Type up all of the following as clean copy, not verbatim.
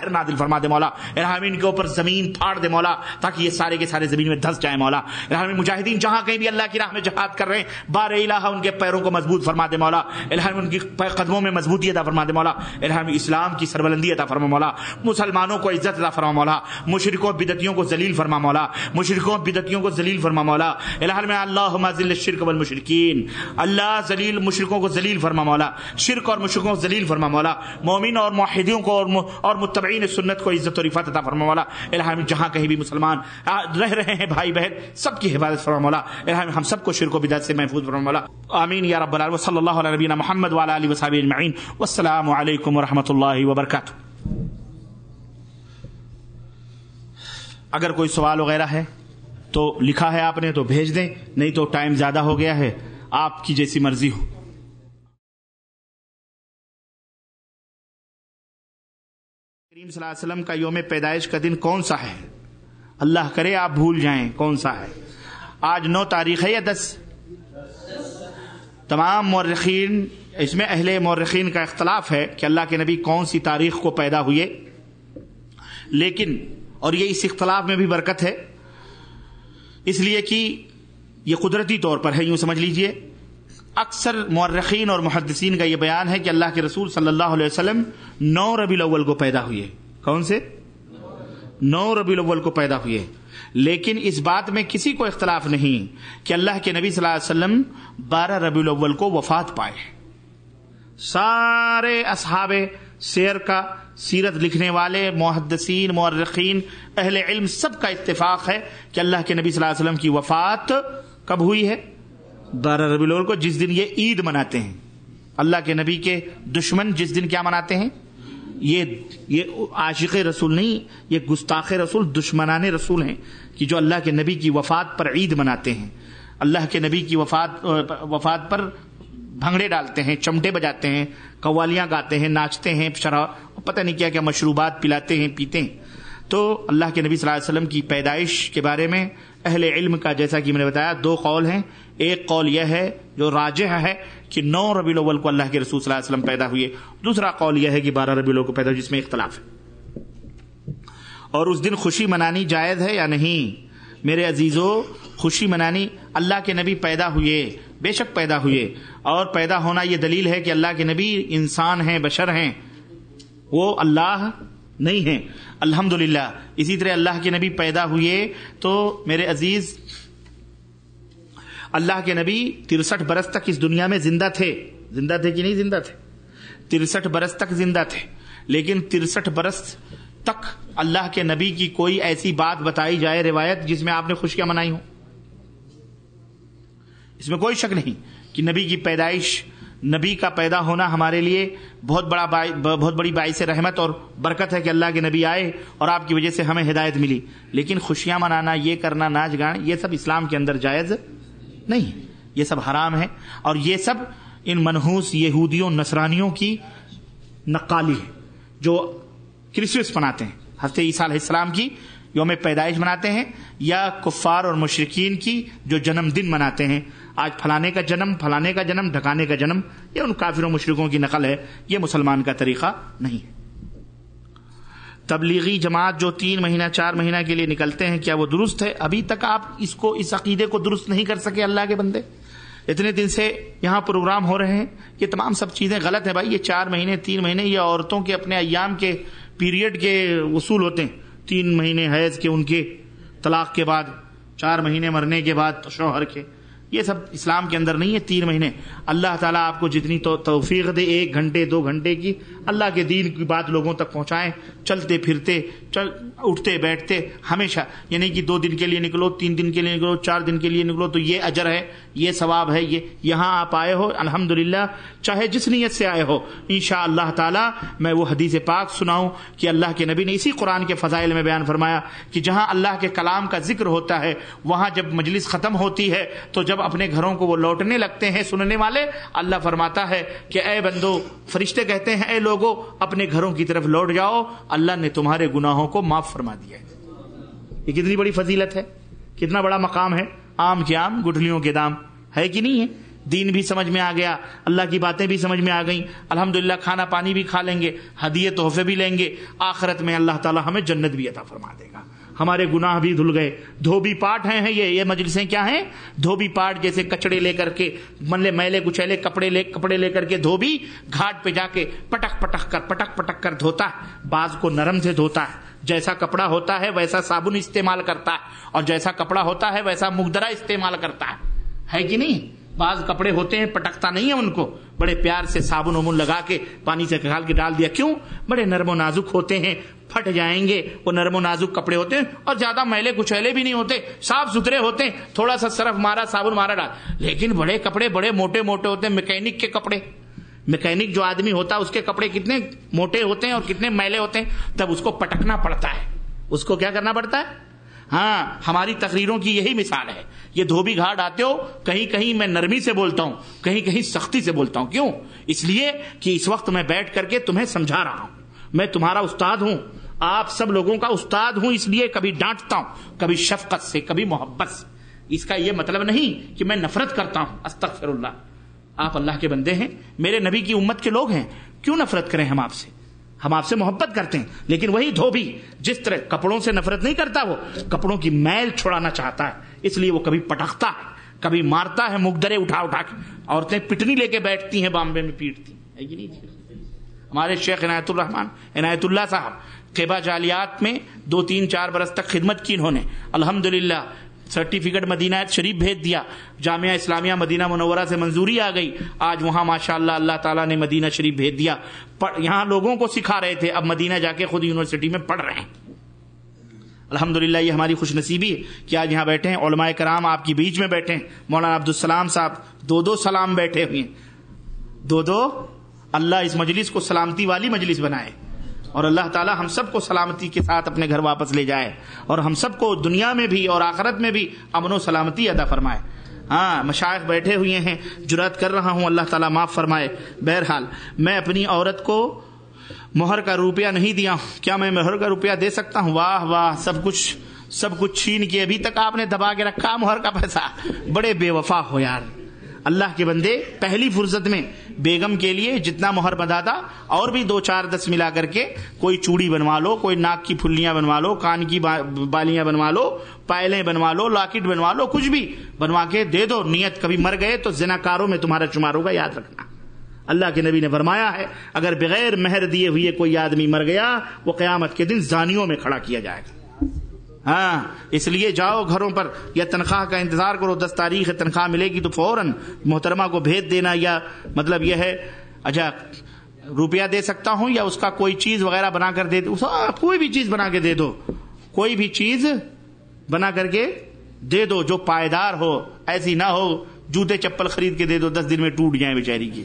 نازل فرما دے مولا، الہامین کے اوپر زمین پھاڑ دے مولا تاکہ یہ سارے کے سارے زمین میں دھس جائیں مولا. الہامین مجاہدین جہاں کہیں بھی اللہ کی راہ میں جہاد کر رہے ہیں بار الہ ان کے پیروں کو مضبوط فرما دے مولا. الہامین ان کی قدموں میں مضبوطی عطا فرما دے مولا. الہامین اسلام کی سربلندی عطا فرما مولا. مسلمانوں کو عزت عطا فرما مولا. مشرکوں بدعتیوں کو ذلیل فرما مولا. مشرکوں بدعتیوں کو ذلیل فرما مولا. الہامین اللہم ذل الشرک والمشرکین، اللہ ذلیل مشرکوں کو ذلیل فرما مولا. شرک اور مشرکوں کو ذلیل فرما مولا. مومن اور موحدین کو اور متبعین سنت کو عزت و رفعت عطا فرما مولا. الہامین جہاں کہیں بھی مسلمان رہ رہے ہیں بھائی بہن سب کی حفاظت فرما مولا. الہامین ہم سب کو شرک و بدعت سے محفوظ فرما مولا. آمین یا رب العالمین. صلی اللہ علی نبینا محمد وعلی آلہ وصحبہ اجمعین. والسلام علیکم ورحمۃ اللہ وبرکاتہ. اگر کوئی سوال وغیرہ ہے تو لکھا ہے آپ نے تو بھیج دیں، نہیں تو ٹائم زیادہ ہو گیا ہے، آپ کی جیسی مرضی ہو. کریم صلی اللہ علیہ وسلم کا یوم پیدائش کا دن کون سا ہے؟ اللہ کرے آپ بھول جائیں کون سا ہے. آج 9 تاریخ ہے یا 10؟ تمام مورخین، اس میں اہل مورخین کا اختلاف ہے کہ اللہ کے نبی کون سی تاریخ کو پیدا ہوئے، لیکن اور یہ اس اختلاف میں بھی برکت ہے اس لیے کہ یہ قدرتی طور پر ہے. یوں سمجھ لیجئے اکثر مورخین اور محدثین کا یہ بیان ہے کہ اللہ کے رسول صلی اللہ علیہ وسلم 9 ربیع الاول کو پیدا ہوئے. کون سے؟ 9 ربیع الاول کو پیدا ہوئے. لیکن اس بات میں کسی کو اختلاف نہیں کہ اللہ کے نبی صلی اللہ علیہ وسلم 12 ربیع الاول کو وفات پائے. سارے اصحاب سیر کا، سیرت لکھنے والے محدثین، مورخین، اہل علم سب کا اتفاق ہے کہ اللہ کے نبی صلی اللہ علیہ وسلم کی وفات کب ہوئی ہے؟ 12 ربیع الاول کو، جس دن یہ عید مناتے ہیں. اللہ کے نبی کے دشمن جس دن کیا مناتے ہیں؟ یہ عاشق رسول نہیں، یہ گستاخ رسول، دشمنان رسول ہیں کہ جو اللہ کے نبی کی وفات پر عید مناتے ہیں. اللہ کے نبی کی وفات پر بھنگڑے ڈالتے ہیں، چمٹے بجاتے ہیں، قوالیاں گاتے ہیں، ناچتے ہیں، شراب پتہ نہیں کیا کیا مشروبات پلاتے ہیں، پیتے ہیں. تو اللہ کے نبی صلی اللہ علیہ وسلم کی پیدائش کے بارے میں اہل علم کا جیسا کہ میں نے بتایا 2 قول ہیں. ایک قول یہ ہے جو راجح ہے کہ 9 ربیع الاول کو اللہ کے رسول صلی اللہ علیہ وسلم پیدا ہوئے. دوسرا قول یہ ہے کہ 12 ربیع الاول کو پیدا ہوئے، جس میں اختلاف ہے. اور اس دن خوشی منانی جائز ہے یا نہیں؟ میرے عزیزو، خوشی منانی، اللہ کے نبی پیدا ہوئے، بے شک پیدا ہوئے، اور پیدا ہونا یہ دلیل ہے کہ اللہ کے نبی انسان ہیں، بشر ہیں، وہ اللہ نہیں ہیں. الحمدللہ. اسی طرح اللہ کے نبی پیدا ہوئے تو میرے عزیز اللہ کے نبی 63 برس تک اس دنیا میں زندہ تھے. زندہ تھے کہ نہیں زندہ تھے؟ 63 برس تک زندہ تھے. لیکن 63 برس تک اللہ کے نبی کی کوئی ایسی بات بتائی جائے روایت جس میں آپ نے خوشیاں منائی ہوں؟ اس میں کوئی شک نہیں کہ نبی کی پیدائش، نبی کا پیدا ہونا ہمارے لیے بہت بڑی باعث رحمت اور برکت ہے کہ اللہ کے نبی آئے اور آپ کی وجہ سے ہمیں ہدایت ملی. لیکن خوشیاں منانا، یہ کرنا، ناچ گانا، یہ سب اسلام کے اندر جائز نہیں، یہ سب حرام ہے. اور یہ سب ان منحوس یہودیوں نصرانیوں کی نقالی ہے جو کرسمس مناتے ہیں، حضرت عیسیٰ علیہ السلام کی یوم پیدائش مناتے ہیں، یا کفار اور مشرکین کی جو جنم دن مناتے ہیں. آج فلانے کا جنم، فلانے کا جنم، ڈھکانے کا جنم، یہ ان کافروں مشرکوں کی نقل ہے. یہ مسلمان کا طریقہ نہیں ہے. تبلیغی جماعت جو 3 مہینہ 4 مہینہ کے لیے نکلتے ہیں، کیا وہ درست ہے؟ ابھی تک آپ اس عقیدے کو درست نہیں کر سکے. اللہ کے بندے، اتنے دن سے یہاں پروگرام ہو رہے ہیں، یہ تمام سب چیزیں غلط ہیں بھائی. یہ 4 مہینے 3 مہینے یہ عورتوں کے اپنے ایام کے پیریڈ کے وصول ہوتے ہیں. 3 مہینے حیض کے، ان کے طلاق کے بعد، 4 مہینے مرنے کے بعد شوہر کے، یہ سب اسلام کے اندر نہیں ہے. 3 مہینے اللہ تعالیٰ آپ کو جتنی توفیق دے، 1 گھنٹے 2 گھنٹے کی اللہ کے دین کی بات لوگوں تک پہنچائیں. چلتے پھرتے، اٹھتے بیٹھتے ہمیشہ، یعنی کہ 2 دن کے لیے نکلو، 3 دن کے لیے نکلو، 4 دن کے لیے نکلو تو یہ اجر ہے، یہ ثواب ہے. یہ یہاں آپ آئے ہو الحمدللہ، چاہے جس نیت سے آئے ہو، انشاءاللہ تعالی میں وہ حدیث پاک سناؤں کہ اللہ کے نبی نے اسی قرآن کے فضائل میں بیان فرمایا کہ جہاں اللہ کے کلام کا ذکر ہوتا ہے، وہاں جب مجلس ختم ہوتی ہے تو جب اپنے گھروں کو وہ لوٹنے لگتے ہیں سننے والے، اللہ فرماتا ہے کہ اے بندو، فرشتے کہتے ہیں اے لوگو اپنے گھروں کی طرف لوٹ جاؤ، اللہ نے تمہارے گناہوں کو معاف فرما دیا ہے. یہ کتنی بڑی فضیلت ہے، کتنا بڑا مقام ہے. آم کے آم گٹھلیوں کے دام ہے کہ نہیں ہے؟ دین بھی سمجھ میں آ گیا، اللہ کی باتیں بھی سمجھ میں آ گئیں، الحمدللہ کھانا پانی بھی کھا لیں گے، ہدیے تحفے بھی لیں گے، آخرت میں اللہ تعالی ہمیں جنت بھی عطا فرما دے گا، ہمارے گناہ بھی دھل گئے۔ دھوبی پاٹ ہیں یہ مجلسیں کیا ہیں؟ دھوبی پاٹ، جیسے کچڑے لے کر کے، میلے کچیلے کپڑے لے کر کے دھوبی گھاٹ پہ جا کے پٹک پٹک کر دھوتا ہے، بعض کو نرم سے دھوتا ہے، جیسا کپڑا ہوتا ہے ویسا صابن استعمال کرتا ہے، اور جیسا کپڑا ہوتا ہے ویسا مقدرہ استعمال کرتا ہے کہ نہیں؟ بعض کپڑے ہوتے ہیں پٹکتا نہیں ہے ان کو، بڑے پیار سے صابن ومن لگا کے پانی سے کھال کے ڈال دیا، کیوں؟ بڑے نرم و نازک ہوتے ہیں، پھٹ جائیں گے، وہ نرم و نازک کپڑے ہوتے ہیں، اور زیادہ میلے کچیلے بھی نہیں ہوتے، صاف ستھرے ہوتے ہیں، تھوڑا سا صرف مارا، صابن مارا ڈال۔ لیکن بڑے کپڑے بڑے موٹے ہوتے ہیں، میکینک کے کپڑے، میکینک جو آدمی ہوتا ہے اس کے کپڑے کتنے موٹے ہوتے ہیں اور کتنے میلے ہوتے ہیں، تب اس کو پٹکنا پڑتا ہے، اس کو کیا کرنا پڑتا ہے؟ ہاں، ہماری تقریروں کی یہی مثال ہے۔ یہ دھوبی گھاٹ آتے ہو، کہیں میں نرمی سے بولتا ہوں، کہیں سختی سے بولتا ہوں، کیوں؟ اس لیے کہ اس وقت میں بیٹھ کر کے تمہیں سمجھا رہا ہوں، میں تمہارا استاد ہوں، آپ سب لوگوں کا استاد ہوں، اس لیے کبھی ڈانٹتا ہوں، کبھی شفقت سے، کبھی محبت سے۔ اس کا یہ مطلب نہیں کہ میں نفرت کرتا ہوں، استغفر اللہ، آپ اللہ کے بندے ہیں، میرے نبی کی امت کے لوگ ہیں، کیوں نفرت کریں ہم آپ سے؟ ہم آپ سے محبت کرتے ہیں، لیکن وہی دھوبی جس طرح کپڑوں سے نفرت نہیں کرتا، وہ کپڑوں کی میل چھڑانا چاہتا ہے، اس لیے وہ کبھی پٹکتا ہے، کبھی مارتا ہے، مقدرے اٹھا کے۔ عورتیں پٹنی لے کے بیٹھتی ہیں، بامبے میں پیٹتی ہیں۔ ہمارے شیخ عنایت الرحمان عنایت اللہ صاحب قبا جالیات میں 2-3-4 برس تک خدمت کی، انہوں نے الحمدللہ سرٹیفکیٹ مدینہ شریف بھیج دیا، جامعہ اسلامیہ مدینہ منورہ سے منظوری آ گئی، آج وہاں ماشاءاللہ اللہ تعالیٰ نے مدینہ شریف بھیج دیا، یہاں لوگوں کو سکھا رہے تھے، اب مدینہ جا کے خود یونیورسٹی میں پڑھ رہے ہیں۔ الحمدللہ یہ ہماری خوش نصیبی ہے کہ آج یہاں بیٹھے ہیں، علماء کرام آپ کی بیچ میں بیٹھے ہیں، مولانا عبدالسلام صاحب 2 سلام بیٹھے ہوئے ہیں، 2 اللہ اس مجلس کو سلامتی والی مجلس بنائے، اور اللہ تعالی ہم سب کو سلامتی کے ساتھ اپنے گھر واپس لے جائے، اور ہم سب کو دنیا میں بھی اور آخرت میں بھی امن و سلامتی عطا فرمائے۔ ہاں، مشائخ بیٹھے ہوئے ہیں، جرات کر رہا ہوں، اللہ تعالیٰ معاف فرمائے۔ بہرحال میں اپنی عورت کو مہر کا روپیہ نہیں دیا ہوں، کیا میں مہر کا روپیہ دے سکتا ہوں؟ واہ واہ، سب کچھ چھین کے ابھی تک آپ نے دبا کے رکھا مہر کا پیسہ، بڑے بے وفا ہو یار۔ اللہ کے بندے، پہلی فرصت میں بیگم کے لیے جتنا مہر بندھا تھا اور بھی 2-4-10 ملا کر کے کوئی چوڑی بنوا لو، کوئی ناک کی پھلیاں بنوا لو، کان کی بالیاں بنوا لو، پائلیں بنوا لو، لاکٹ بنوا لو، کچھ بھی بنوا کے دے دو، نیت کبھی مر گئے تو زناکاروں میں تمہارا شمار ہوگا، یاد رکھنا۔ اللہ کے نبی نے فرمایا ہے اگر بغیر مہر دیے ہوئے کوئی آدمی مر گیا، وہ قیامت کے دن زانیوں میں کھڑا کیا جائے گا۔ ہاں، اس لیے جاؤ گھروں پر، یا تنخواہ کا انتظار کرو، 10 تاریخ ہے تنخواہ ملے گی تو فوراً محترمہ کو بھیج دینا، یا مطلب یہ ہے اچھا روپیہ دے سکتا ہوں یا اس کا کوئی چیز وغیرہ بنا کر دے دو، کوئی بھی چیز بنا کے دے دو، کوئی بھی چیز بنا کر کے دے دو جو پائیدار ہو، ایسی نہ ہو جوتے چپل خرید کے دے دو 10 دن میں ٹوٹ جائیں بیچاری کی۔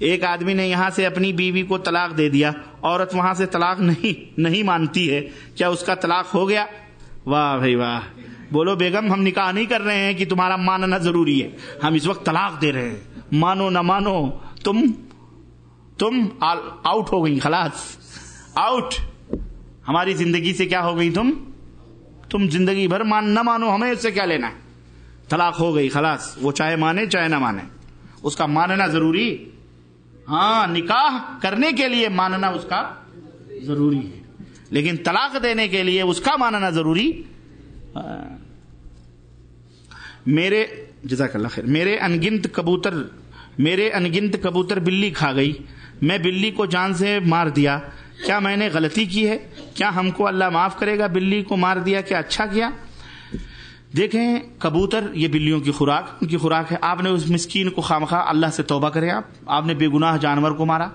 ایک آدمی نے یہاں سے اپنی بیوی کو طلاق دے دیا، عورت وہاں سے طلاق نہیں مانتی ہے، کیا اس کا طلاق ہو گیا؟ واہ بھائی واہ، بولو بیگم ہم نکاح نہیں کر رہے ہیں کہ تمہارا ماننا ضروری ہے، ہم اس وقت طلاق دے رہے ہیں، مانو نہ مانو تم آؤٹ ہو گئی، خلاص آؤٹ، ہماری زندگی سے کیا ہو گئی، تم زندگی بھر نہ مانو، ہمیں اس سے کیا لینا ہے، طلاق ہو گئی خلاص، وہ چاہے مانے چاہے نہ مانے، اس کا ماننا ضروری۔ ہاں، نکاح کرنے کے لیے ماننا اس کا ضروری ہے، لیکن طلاق دینے کے لیے اس کا ماننا ضروری۔ جزاک اللہ خیر، میرے انگنت کبوتر بلی کھا گئی، میں بلی کو جان سے مار دیا، کیا میں نے غلطی کی ہے؟ کیا ہم کو اللہ معاف کرے گا؟ بلی کو مار دیا، کیا اچھا کیا؟ دیکھیں، کبوتر یہ بلیوں کی خوراک، ان کی خوراک ہے، آپ نے اس مسکین کو خامخواہ، اللہ سے توبہ کریں، آپ نے بے گناہ جانور کو مارا،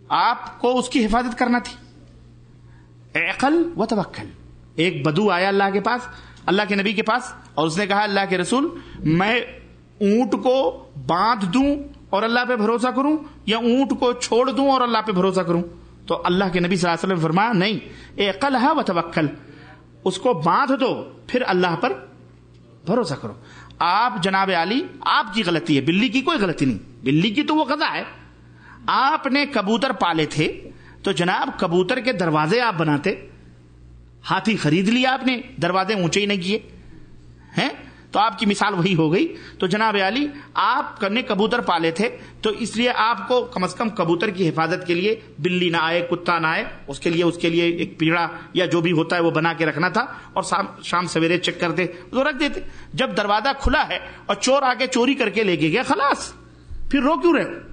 آپ کو اس کی حفاظت کرنا تھی۔ عقل و توکل، ایک بدو آیا اللہ کے پاس، اللہ کے نبی کے پاس، اور اس نے کہا اللہ کے رسول میں اونٹ کو باندھ دوں اور اللہ پہ بھروسہ کروں، یا اونٹ کو چھوڑ دوں اور اللہ پہ بھروسہ کروں؟ تو اللہ کے نبی صلی اللہ علیہ وسلم نے فرمایا نہیں، عقل ہے و توکل، اس کو باندھ دو پھر اللہ پر بھروسہ کرو۔ آپ جناب علی، آپ کی غلطی ہے، بلی کی کوئی غلطی نہیں، بلی کی تو وہ قضا ہے، آپ نے کبوتر پالے تھے تو جناب کبوتر کے دروازے آپ بناتے، ہاتھی خرید لیا آپ نے، دروازے اونچے ہی نہیں کیے ہیں، تو آپ کی مثال وہی ہو گئی. تو جناب علی آپ نے کبوتر پالے تھے تو اس لیے آپ کو کم از کم کبوتر کی حفاظت کے لیے بلی نہ آئے, کتا نہ آئے, اس کے لیے ایک پیڑا یا جو بھی ہوتا ہے وہ بنا کے رکھنا تھا, اور شام سویرے چیک کرتے تو رکھ دیتے. جب دروازہ کھلا ہے اور چور آ کے چوری کر کے لے کے گیا, خلاص, پھر رو کیوں رہے؟